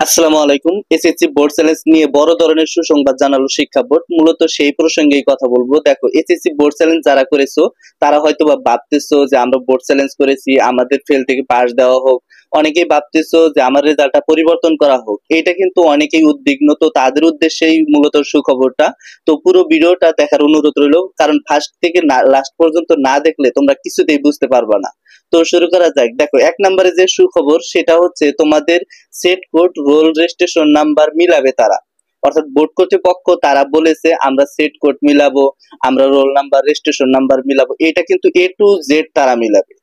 আসসালামু আলাইকুম। SSC board challenge নিয়ে বড় ধরনের সুসংবাদ জানালো শিক্ষা বোর্ড। মূলত সেই প্রসঙ্গেই কথা বলবো। দেখো, এসএসসি বোর্ড চ্যালেঞ্জ যারা করেছো তারা হয়তোবা ভাবতেছো যে আমরা বোর্ড চ্যালেঞ্জ করেছি, আমাদের ফেল থেকে পাস দেওয়া হোক। অনেকেই ভাবতেছো যে আমার রেজাল্টটা পরিবর্তন করা হোক। এটা কিন্তু অনেকেই উদ্বিগ্ন, তো তাদের উদ্দেশ্যেই মূলত সুখবরটা। তো পুরো ভিডিওটা দেখার অনুরোধ রইলো, কারণ ফার্স্ট থেকে লাস্ট পর্যন্ত না দেখলে তোমরা কিছুতেই বুঝতে পারবা না। তো শুরু করা যাক। দেখো, এক নম্বরে যে সুখবর সেটা হচ্ছে তোমাদের set code roll registration number মিলাবে তারা। অর্থাৎ বোর্ড কর্তৃপক্ষ তারা বলেছে আমরা সেট কোড মিলাবো, আমরা রোল নাম্বার রেজিস্ট্রেশন নাম্বার মিলাবো। এটা কিন্তু এ টু জেড তারা মিলাবে।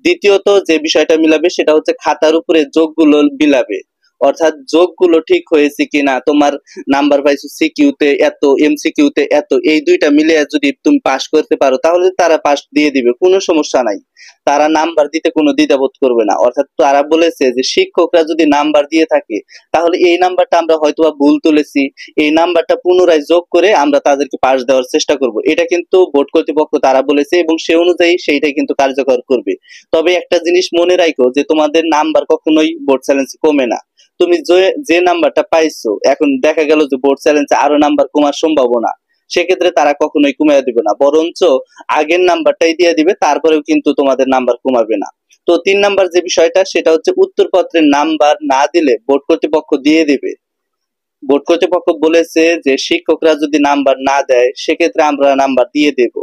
দ্বিতীয়ত যে বিষয়টা মিলাবে সেটা হচ্ছে খাতার উপরে যোগগুলো মিলাবে। অর্থাৎ যোগগুলো ঠিক হয়েছে কিনা, তোমার নাম্বার পাইছো সিকিউতে এত, এমসিকিউতে এত, এই দুইটা মিলে যদি তুমি পাস করতে পারো তাহলে তারা পাস দিয়ে দিবে, কোনো সমস্যা নাই। তারা নাম্বার দিতে কোনো দ্বিধাবোধ করবে না। অর্থাৎ তারা বলেছে যে শিক্ষকরা যদি নাম্বার দিয়ে থাকে তাহলে এই নাম্বারটা আমরা হয়তোবা ভুল তুলেছি, এই নাম্বারটা পুনরায় যোগ করে আমরা তাদেরকে পাস দেওয়ার চেষ্টা করব। এটা কিন্তু বোর্ড কর্তৃপক্ষ তারা বলেছে এবং সে অনুযায়ী সেইটাই কিন্তু কার্যকর করবে। তবে একটা জিনিস মনে রাখো যে তোমাদের নাম্বার কখনোই বোর্ড চ্যালেঞ্জ কমে না। তুমি যে নাম্বারটা পাইছো, এখন দেখা গেল যে বোর্ড চ্যালেঞ্জে আরো নাম্বার কমার সম্ভাবনা, সেক্ষেত্রে তারা কখনোই কমিয়ে দিবে না, বরঞ্চ আগের নাম্বারটাই দিয়ে দিবে, তারপরেও কিন্তু তোমাদের নাম্বার কমাবে না। তো 3 নাম্বার যে বিষয়টা সেটা হচ্ছে উত্তরপত্রের নাম্বার না দিলে বোর্ড কর্তৃপক্ষ দিয়ে দিবে। বোর্ড কর্তৃপক্ষ বলেছে যে শিক্ষকরা যদি নাম্বার না দেয় সেক্ষেত্রে আমরা নাম্বার দিয়ে দেব।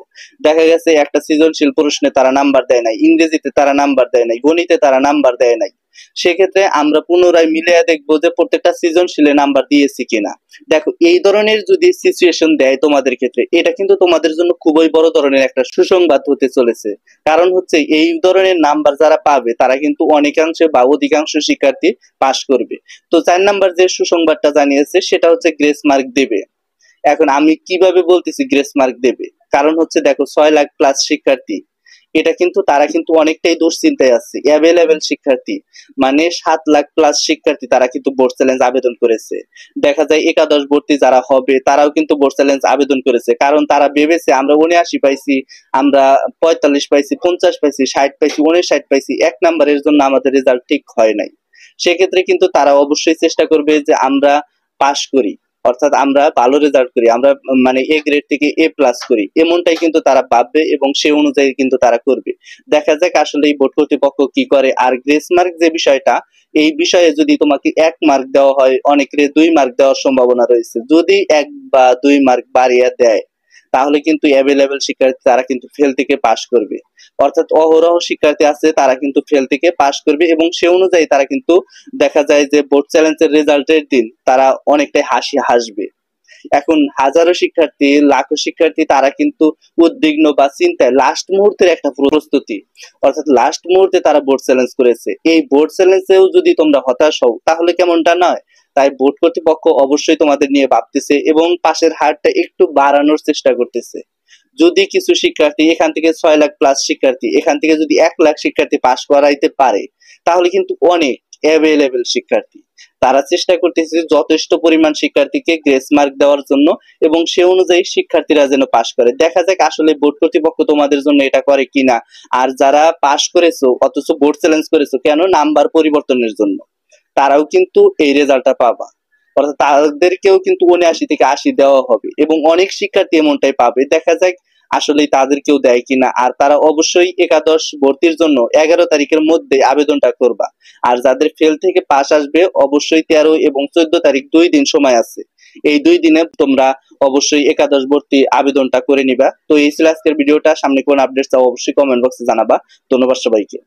দেখা গেছে একটা সৃজনশীল প্রশ্নে তারা নাম্বার দেয় নাই, ইংরেজিতে তারা নাম্বার দেয় নাই, গণিতে তারা নাম্বার দেয় নাই, সেক্ষেত্রে আমরা পুনরায় মিলিয়ে দেখবো যে প্রত্যেকটা সৃজনশীলে নাম্বার দিয়েছি কিনা। দেখো, এই ধরনের যদি সিচুয়েশন দেয় তোমাদের ক্ষেত্রে, এটা কিন্তু তোমাদের জন্য খুবই বড় ধরনের একটা সুসংবাদ হতে চলেছে। কারণ হচ্ছে এই ধরনের নাম্বার যারা পাবে তারা কিন্তু অনেকাংশে বা অধিকাংশ শিক্ষার্থী পাশ করবে। তো 4 নাম্বার যে সুসংবাদটা জানিয়েছে সেটা হচ্ছে গ্রেস মার্ক দেবে। এখন আমি কিভাবে বলতেছি গ্রেস মার্ক দেবে, কারণ হচ্ছে দেখো 6 লাখ প্লাস শিক্ষার্থী, এটা কিন্তু তারা কিন্তু অনেকটাই দুশ্চিন্তায় আছে। অ্যাভেলেবেল শিক্ষার্থী মানে 7 লাখ প্লাস শিক্ষার্থী তারা কিন্তু বোর্ড চ্যালেঞ্জ আবেদন করেছে। দেখা যায় একাদশ ভর্তি যারা হবে তারাও কিন্তু বোর্ড চ্যালেঞ্জ আবেদন করেছে, কারণ তারা ভেবেছে আমরা 79 পাইছি, আমরা 45 পাইছি, 50 পাইছি, 60 পাইছি, 59 পাইছি, 1 নাম্বারের জন্য আমাদের রেজাল্ট ঠিক হয় নাই। সেক্ষেত্রে কিন্তু তারা অবশ্যই চেষ্টা করবে যে আমরা পাশ করি, অর্থাৎ আমরা ভালো রেজাল্ট করি, আমরা মানে এ গ্রেড থেকে এ প্লাস করি, এমনটাই কিন্তু তারা ভাববে এবং সে অনুযায়ী কিন্তু তারা করবে। দেখা যাক আসলে এই বোর্ড কর্তৃপক্ষ কি করে। আর গ্রেস মার্ক যে বিষয়টা, এই বিষয়ে যদি তোমাকে 1 মার্ক দেওয়া হয়, অনেকের 2 মার্ক দেওয়ার সম্ভাবনা রয়েছে। যদি 1 বা 2 মার্ক বাড়িয়ে দেয় তাহলে কিন্তু অ্যাভেলেবেল শিক্ষার্থী তারা কিন্তু ফেল থেকে পাশ করবে। অর্থাৎ অহরহ শিক্ষার্থী আছে তারা কিন্তু ফেল থেকে পাশ করবে এবং সে অনুযায়ী তারা কিন্তু দেখা যায় যে বোর্ড চ্যালেঞ্জের রেজাল্টের দিন তারা অনেকটাই হাসি হাসবে। এখন হাজারো শিক্ষার্থী, লাখো শিক্ষার্থী তারা কিন্তু উদ্বিগ্ন বা চিন্তায়, লাস্ট মুহূর্তের একটা প্রস্তুতি, অর্থাৎ লাস্ট মুহূর্তে তারা বোর্ড চ্যালেঞ্জ করেছে। এই বোর্ড চ্যালেঞ্জেও যদি তোমরা হতাশ হও তাহলে কেমনটা নয়। তাই বোর্ড কর্তৃপক্ষ অবশ্যই তোমাদের নিয়ে ভাবতেছে এবং পাশের হারটা একটু বাড়ানোর চেষ্টা করতেছে। যদি কিছু শিক্ষার্থী এখান থেকে 6 লাখ প্লাস শিক্ষার্থী, এখান থেকে যদি 1 লাখ শিক্ষার্থী পাশ করাইতে পারে তাহলে কিন্তু অনেক অ্যাভেলেবেল শিক্ষার্থী। তারা চেষ্টা করতেছে যথেষ্ট পরিমাণ শিক্ষার্থীকে গ্রেস মার্ক দেওয়ার জন্য এবং সে অনুযায়ী শিক্ষার্থীরা যেন পাশ করে। দেখা যাক আসলে বোর্ড কর্তৃপক্ষ তোমাদের জন্য এটা করে কিনা। আর যারা পাশ করেছো অথচ বোর্ড চ্যালেঞ্জ করেছো কেন, নাম্বার পরিবর্তনের জন্য, তারাও কিন্তু এই রেজাল্টটা পাবা। অর্থাৎ তাদেরকেও কিন্তু 79 থেকে 80 দেওয়া হবে এবং অনেক শিক্ষার্থী এমনটাই পাবে। দেখা যাক আসলে তাদেরকেও দেয় কিনা। আর তারা অবশ্যই একাদশ ভর্তির জন্য 11 তারিখের মধ্যে আবেদনটা করবা। আর যাদের ফেল থেকে পাস আসবে অবশ্যই 13 এবং 14 তারিখ 2 দিন সময় আছে। এই 2 দিনে তোমরা অবশ্যই একাদশ ভর্তি আবেদনটা করে নিবা। তো এই ছিল আজকের ভিডিওটা। সামনে কোন আপডেট চাও অবশ্যই কমেন্ট বক্সে জানাবা। ধন্যবাদ সবাইকে।